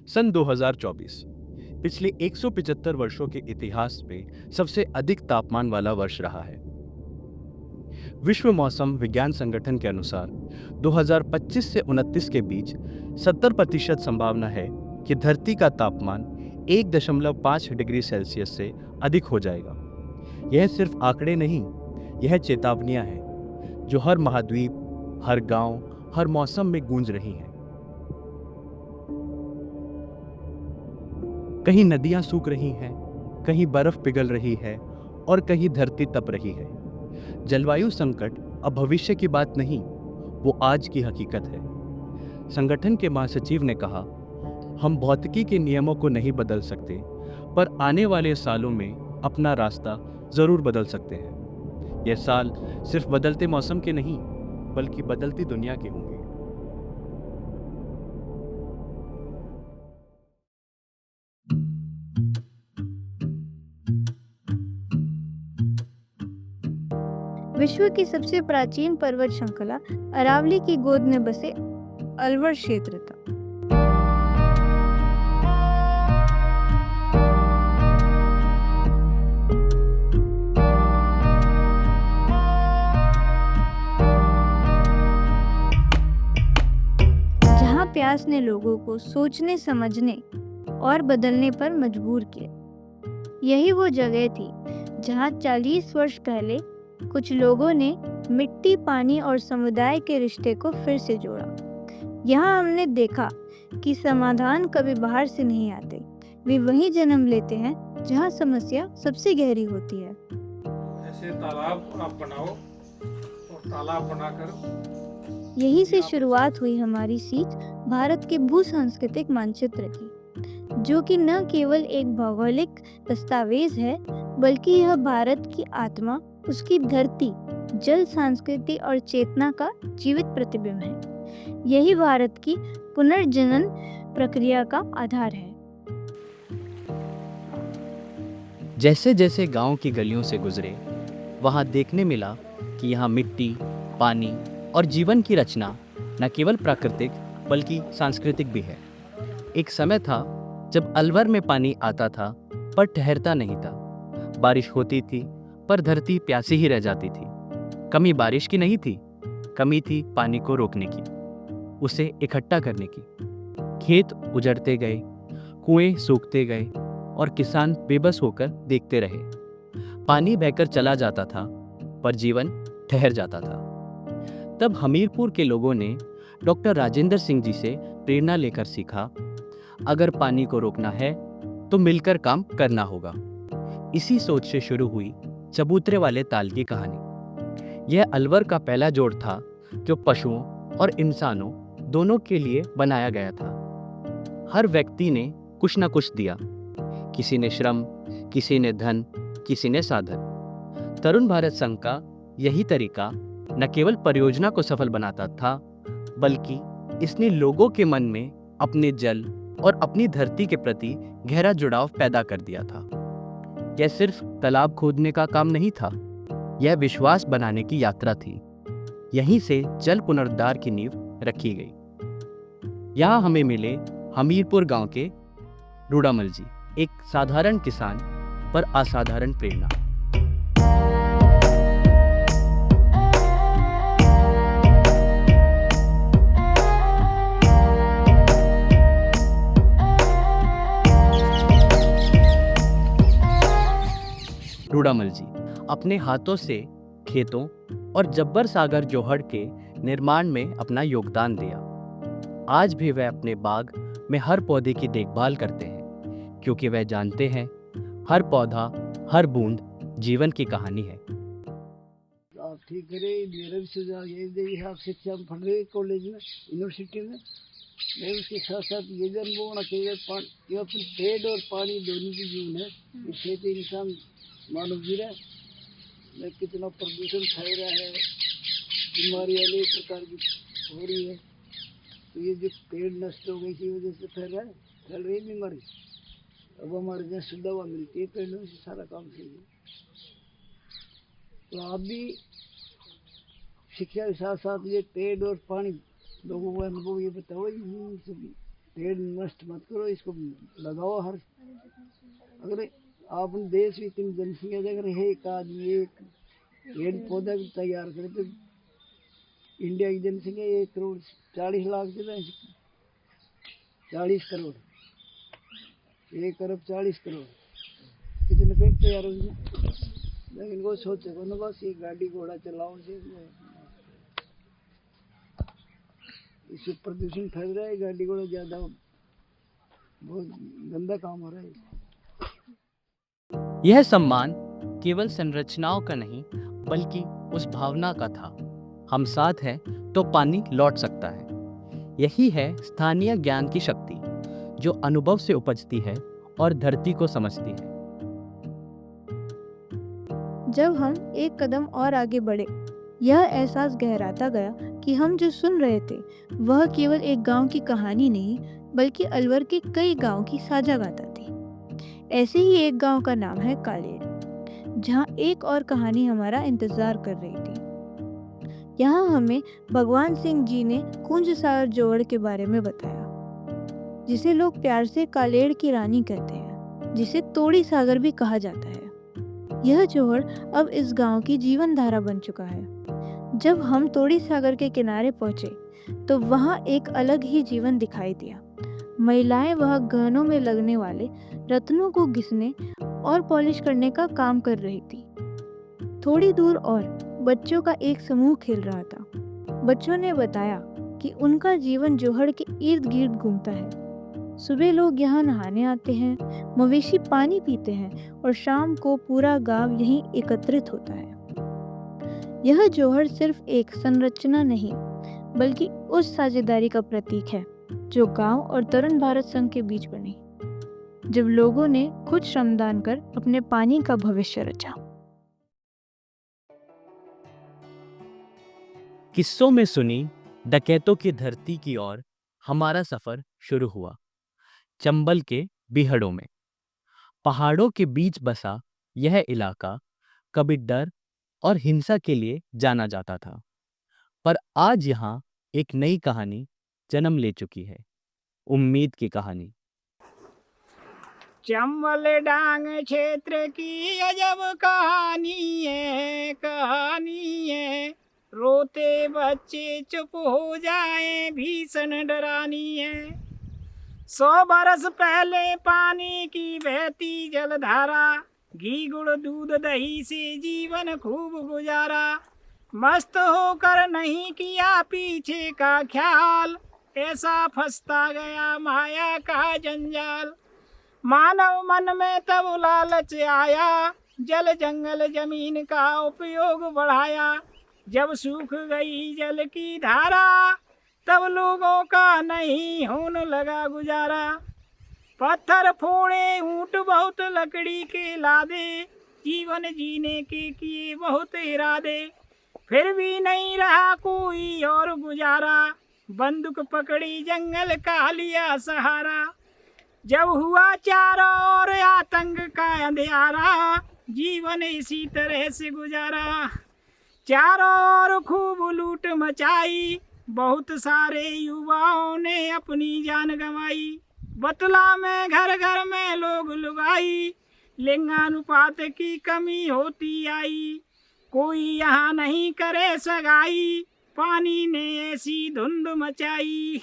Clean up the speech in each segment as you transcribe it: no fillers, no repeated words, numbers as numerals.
सन 2024 पिछले 175 वर्षों के इतिहास में सबसे अधिक तापमान वाला वर्ष रहा है। विश्व मौसम विज्ञान संगठन के अनुसार 2025 से 29 के बीच 70% संभावना है कि धरती का तापमान 1.5 डिग्री सेल्सियस से अधिक हो जाएगा। यह सिर्फ आंकड़े नहीं, यह चेतावनियां हैं जो हर महाद्वीप, हर गांव, हर मौसम में गूंज रही हैं। कहीं नदियां सूख रही हैं, कहीं बर्फ पिघल रही है और कहीं धरती तप रही है। जलवायु संकट अब भविष्य की बात नहीं, वो आज की हकीकत है। संगठन के महासचिव ने कहा, हम भौतिकी के नियमों को नहीं बदल सकते, पर आने वाले सालों में अपना रास्ता जरूर बदल सकते हैं। यह साल सिर्फ बदलते मौसम के नहीं, बल्कि बदलती दुनिया के होंगे। विश्व की सबसे प्राचीन पर्वत श्रृंखला अरावली की गोद में बसे अलवर क्षेत्र था। जहां प्यास ने लोगों को सोचने, समझने और बदलने पर मजबूर किया। यही वो जगह थी जहां 40 वर्ष पहले कुछ लोगों ने मिट्टी, पानी और समुदाय के रिश्ते को फिर से जोड़ा। यहाँ हमने देखा कि समाधान कभी बाहर से नहीं आते, वे वहीं जन्म लेते हैं जहाँ समस्या सबसे गहरी होती है। ऐसे तालाब आप बनाओ और तालाब बनाकर यहीं से शुरुआत हुई हमारी सीख भारत के भू सांस्कृतिक मानचित्र की, जो कि न केवल एक भौगोलिक दस्तावेज है, बल्कि यह भारत की आत्मा, उसकी धरती, जल, संस्कृति और चेतना का जीवित प्रतिबिंब है। यही भारत की पुनर्जनन प्रक्रिया का आधार है। जैसे जैसे गांव की गलियों से गुजरे, वहां देखने मिला कि यहाँ मिट्टी, पानी और जीवन की रचना न केवल प्राकृतिक बल्कि सांस्कृतिक भी है। एक समय था जब अलवर में पानी आता था पर ठहरता नहीं था। बारिश होती थी पर धरती प्यासी ही रह जाती थी। कमी बारिश की नहीं थी, कमी थी पानी को रोकने की, उसे इकट्ठा करने की। खेत उजड़ते गए, कुएं सूखते गए और किसान बेबस होकर देखते रहे। पानी बहकर चला जाता था पर जीवन ठहर जाता था। तब हमीरपुर के लोगों ने डॉक्टर राजेंद्र सिंह जी से प्रेरणा लेकर सीखा, अगर पानी को रोकना है तो मिलकर काम करना होगा। इसी सोच से शुरू हुई चबूतरे वाले ताल की कहानी। यह अलवर का पहला जोड़ था जो पशुओं और इंसानों दोनों के लिए बनाया गया था। हर व्यक्ति ने कुछ न कुछ दिया, किसी ने श्रम, किसी ने धन, किसी ने साधन। तरुण भारत संघ का यही तरीका न केवल परियोजना को सफल बनाता था, बल्कि इसने लोगों के मन में अपने जल और अपनी धरती के प्रति गहरा जुड़ाव पैदा कर दिया था। यह सिर्फ तालाब खोदने का काम नहीं था, यह विश्वास बनाने की यात्रा थी। यहीं से जल पुनरुद्धार की नींव रखी गई। यहाँ हमें मिले हमीरपुर गांव के रूडामल जी, एक साधारण किसान पर असाधारण प्रेरणा। रूडामल जी अपने हाथों से खेतों और जब्बर सागर जोहड़ के निर्माण में अपना योगदान दिया। आज भी वह अपने बाग में हर पौधे की देखभाल करते हैं, क्योंकि वह जानते हैं हर पौधा, हर बूंद जीवन की कहानी है। आप ठीक करें। मेरा भी सुझाव यही देगी, आप शिक्षा में पढ़ रहे कॉलेज में, यूनिवर्सिटी में, मैं उसके साथ साथ ये भी अनुभव होना चाहिए कि अपने पेड़ और पानी दोनों की जीवन है। इससे तो इंसान मानव जी रहा है, कितना प्रदूषण फैल रहा है, बीमारी अनेक प्रकार की हो रही है। तो ये जो पेड़ नष्ट हो गई की वजह से फैल रही बीमारी। अब हमारे यहाँ शुद्ध हवा मिलती है, पेड़ों से सारा काम सही है। तो आप भी शिक्षा के साथ साथ ये पेड़ और पानी लोगों को अनुभव ये बताओ सभी। पेड़ नष्ट मत करो, इसको लगाओ। हर अगर आपने देश में इतनी जनसंख्या अगर है, एक आदमी एक पेड़ पौधा भी तैयार करे तो इंडिया की जनसंख्या 1 करोड़ 40 लाख से 40 करोड़ 1 अरब 40 करोड़ कितने पेड़ तैयार होंगे। लेकिन वो सोचे को ना बस ये गाड़ी घोड़ा चलाओ से इससे प्रदूषण फैल रहा है। गाड़ी घोड़ा ज्यादा बहुत गंदा काम हो रहा है। यह सम्मान केवल संरचनाओं का नहीं बल्कि उस भावना का था, हम साथ हैं तो पानी लौट सकता है। यही है स्थानीय ज्ञान की शक्ति, जो अनुभव से उपजती है और धरती को समझती है। जब हम एक कदम और आगे बढ़े, यह एहसास गहराता गया कि हम जो सुन रहे थे वह केवल एक गांव की कहानी नहीं बल्कि अलवर के कई गांव की साझा गाथा थी। ऐसे ही एक गांव का नाम है कालेड़, जहां एक और कहानी हमारा इंतजार कर रही थी। यहाँ हमें भगवान सिंह जी ने कुंज सागर जोहड़ के बारे में बताया, जिसे लोग प्यार से कालेड़ की रानी कहते हैं, जिसे तोड़ी सागर भी कहा जाता है। यह जोहड़ अब इस गांव की जीवन धारा बन चुका है। जब हम तोड़ी सागर के किनारे पहुंचे तो वहां एक अलग ही जीवन दिखाई दिया। महिलाएं वह गहनों में लगने वाले रत्नों को घिसने और पॉलिश करने का काम कर रही थी। थोड़ी दूर और बच्चों का एक समूह खेल रहा था। बच्चों ने बताया कि उनका जीवन जोहड़ के इर्द गिर्द घूमता है। सुबह लोग यहाँ नहाने आते हैं, मवेशी पानी पीते हैं और शाम को पूरा गांव यहीं एकत्रित होता है। यह जोहड़ सिर्फ एक संरचना नहीं बल्कि उस साझेदारी का प्रतीक है जो गांव और तरुण भारत संघ के बीच बनी, जब लोगों ने खुद श्रमदान कर अपने पानी का भविष्य रचा। किस्सों में सुनी डकैतों की धरती की ओर हमारा सफर शुरू हुआ। चंबल के बिहड़ों में, पहाड़ों के बीच बसा यह इलाका कभी डर और हिंसा के लिए जाना जाता था, पर आज यहाँ एक नई कहानी जन्म ले चुकी है, उम्मीद की कहानी। चंबल डांग क्षेत्र की अजब कहानी है, रोते बच्चे चुप हो जाएं भीषण डरानी है। 100 बरस पहले पानी की बहती जलधारा, घी गुड़ दूध दही से जीवन खूब गुजारा। मस्त होकर नहीं किया पीछे का ख्याल, ऐसा फंसता गया माया का जंजाल। मानव मन में तब लालच आया, जल जंगल जमीन का उपयोग बढ़ाया। जब सूख गई जल की धारा, तब लोगों का नहीं होने लगा गुजारा। पत्थर फोड़े ऊंट बहुत लकड़ी के लादे, जीवन जीने के किए बहुत इरादे, फिर भी नहीं रहा कोई और गुजारा। बंदूक पकड़ी जंगल का लिया सहारा, जब हुआ चारों ओर आतंक का अंधियारा, जीवन इसी तरह से गुजारा। चारों ओर खूब लूट मचाई, बहुत सारे युवाओं ने अपनी जान गंवाई। बतला में घर घर में लोग लुगाई, लिंगानुपात की कमी होती आई। कोई यहाँ नहीं करे सगाई, पानी ने ऐसी धुंध मचाई।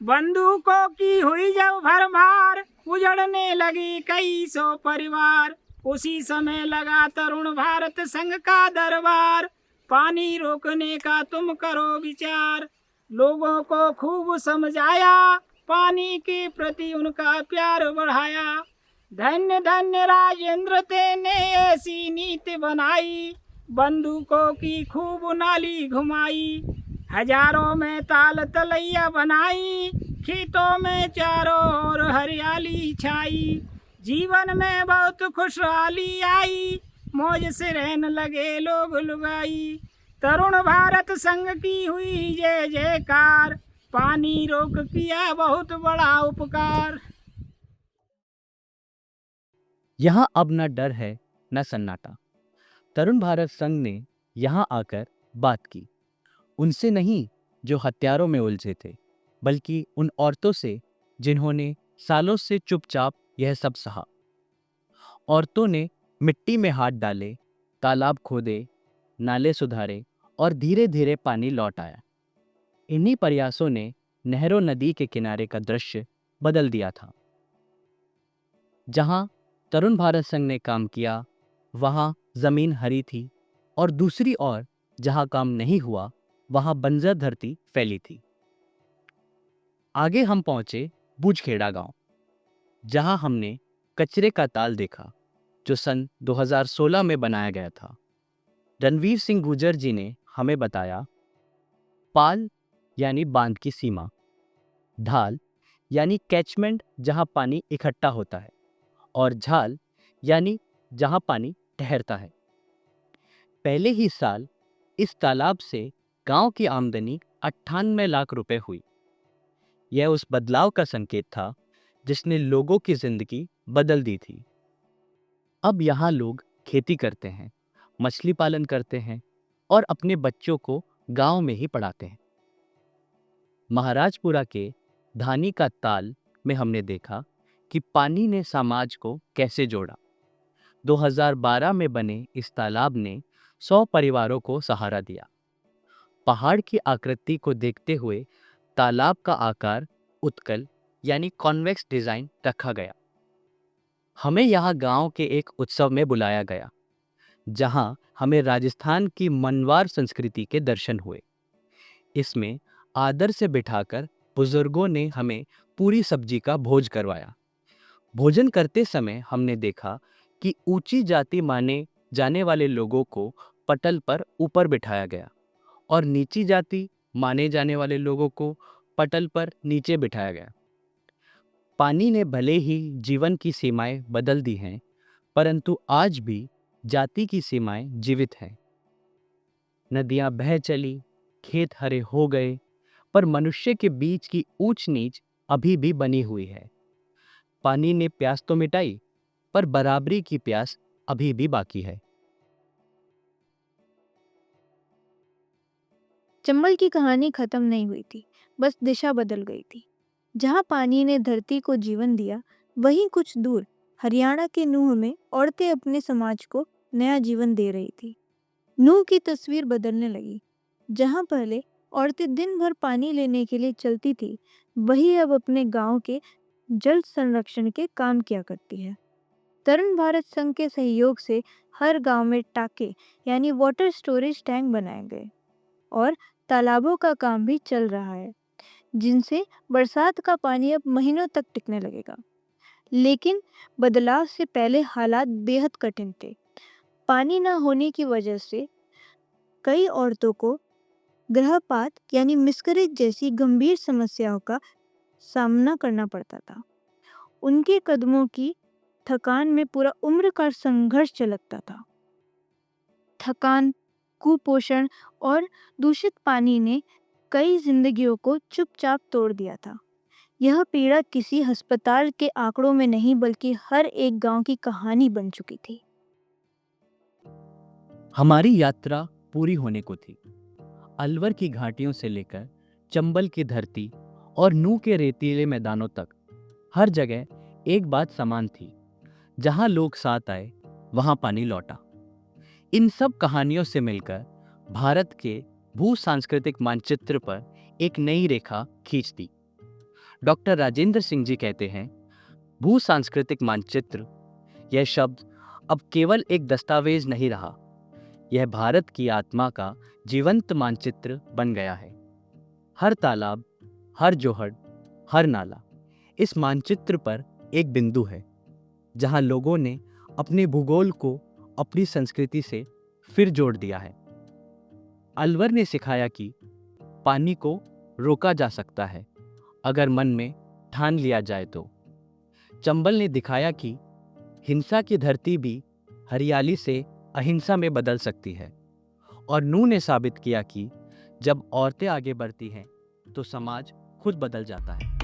बंदूकों की हुई जब भरमार, उजड़ने लगे कई 100 परिवार। उसी समय लगा तरुण भारत संघ का दरबार, पानी रोकने का तुम करो विचार। लोगों को खूब समझाया, पानी के प्रति उनका प्यार बढ़ाया। धन्य धन्य राजेंद्र ने ऐसी नीति बनाई, बंदूकों की खूब नाली घुमाई। हजारों में ताल तलैया बनाई, खेतों में चारों ओर हरियाली छाई। जीवन में बहुत खुशहाली आई, मौज से रहने लगे लोग लुगाई। तरुण भारत संघ की हुई जय जयकार, पानी रोक किया बहुत बड़ा उपकार। यहाँ अब न डर है न सन्नाटा। तरुण भारत संघ ने यहाँ आकर बात की, उनसे नहीं जो हथियारों में उलझे थे, बल्कि उन औरतों से जिन्होंने सालों से चुपचाप यह सब सहा। औरतों ने मिट्टी में हाथ डाले, तालाब खोदे, नाले सुधारे और धीरे धीरे पानी लौट आया। इन्हीं प्रयासों ने नहरों नदी के किनारे का दृश्य बदल दिया था। जहां तरुण भारत संघ ने काम किया वहां जमीन हरी थी और दूसरी ओर जहां काम नहीं हुआ वहां बंजर धरती फैली थी। आगे हम पहुंचे बूझखेड़ा गांव, जहां हमने कचरे का ताल देखा जो सन 2016 में बनाया गया था। रणवीर सिंह गुर्जर जी ने हमें बताया, पाल यानी बांध की सीमा, ढाल यानी कैचमेंट जहां पानी इकट्ठा होता है, और झाल यानी जहां पानी ठहरता है। पहले ही साल इस तालाब से गांव की आमदनी 98 लाख रुपए हुई। यह उस बदलाव का संकेत था जिसने लोगों की जिंदगी बदल दी थी। अब यहाँ लोग खेती करते हैं, मछली पालन करते हैं और अपने बच्चों को गांव में ही पढ़ाते हैं। महाराजपुरा के धानी का ताल में हमने देखा कि पानी ने समाज को कैसे जोड़ा। 2012 में बने इस तालाब ने 100 परिवारों को सहारा दिया। पहाड़ की आकृति को देखते हुए तालाब का आकार उत्तल यानी कॉन्वेक्स डिजाइन रखा गया। हमें यहाँ गांव के एक उत्सव में बुलाया गया, जहां हमें राजस्थान की मनवार संस्कृति के दर्शन हुए। इसमें आदर से बिठाकर बुजुर्गों ने हमें पूरी सब्जी का भोज करवाया। भोजन करते समय हमने देखा कि ऊंची जाति माने जाने वाले लोगों को पटल पर ऊपर बिठाया गया और नीची जाति माने जाने वाले लोगों को पटल पर नीचे बिठाया गया। पानी ने भले ही जीवन की सीमाएं बदल दी हैं, परंतु आज भी जाति की सीमाएं जीवित हैं। नदियां बह चली, खेत हरे हो गए, पर मनुष्य के बीच की ऊंच नीच अभी भी बनी हुई है। पानी ने प्यास तो मिटाई, पर बराबरी की प्यास अभी भी बाकी है। चंबल की कहानी खत्म नहीं हुई थी, बस दिशा बदल गई थी। जहाँ पानी ने धरती को जीवन दिया, वहीं कुछ दूर हरियाणा के नूह में औरतें अपने समाज को नया जीवन दे रही थी। नूह की तस्वीर बदलने लगी। जहाँ पहले औरतें दिन भर पानी लेने के लिए चलती थी, वही अब अपने गांव के जल संरक्षण के काम किया करती है। तरुण भारत संघ के सहयोग से हर गांव में टाके यानी वाटर स्टोरेज टैंक बनाए गए और तालाबों का काम भी चल रहा है, जिनसे बरसात का पानी अब महीनों तक टिकने लगेगा। लेकिन बदलाव से पहले हालात बेहद कठिन थे। पानी न होने की वजह से कई औरतों को गर्भपात यानी मिसकैरेज जैसी गंभीर समस्याओं का सामना करना पड़ता था। उनके कदमों की थकान में पूरा उम्र का संघर्ष झलकता था। थकान, कुपोषण और दूषित पानी ने कई जिंदगियों को चुपचाप तोड़ दिया था। यह पीड़ा किसी अस्पताल के आंकड़ों में नहीं, बल्कि हर एक गांव की कहानी बन चुकी थी। हमारी यात्रा पूरी होने को थी। अलवर की घाटियों से लेकर चंबल की धरती और नूह के रेतीले मैदानों तक हर जगह एक बात समान थी। जहां लोग साथ आए, वहां पानी लौटा। इन सब कहानियों से मिलकर भारत के भू सांस्कृतिक मानचित्र पर एक नई रेखा खींच दी। डॉक्टर राजेंद्र सिंह जी कहते हैं, भू सांस्कृतिक मानचित्र, यह शब्द अब केवल एक दस्तावेज नहीं रहा, यह भारत की आत्मा का जीवंत मानचित्र बन गया है। हर तालाब, हर जोहड़, हर नाला इस मानचित्र पर एक बिंदु है, जहां लोगों ने अपने भूगोल को अपनी संस्कृति से फिर जोड़ दिया है। अलवर ने सिखाया कि पानी को रोका जा सकता है अगर मन में ठान लिया जाए तो। चंबल ने दिखाया कि हिंसा की धरती भी हरियाली से अहिंसा में बदल सकती है। और नूह ने साबित किया कि जब औरतें आगे बढ़ती हैं तो समाज खुद बदल जाता है।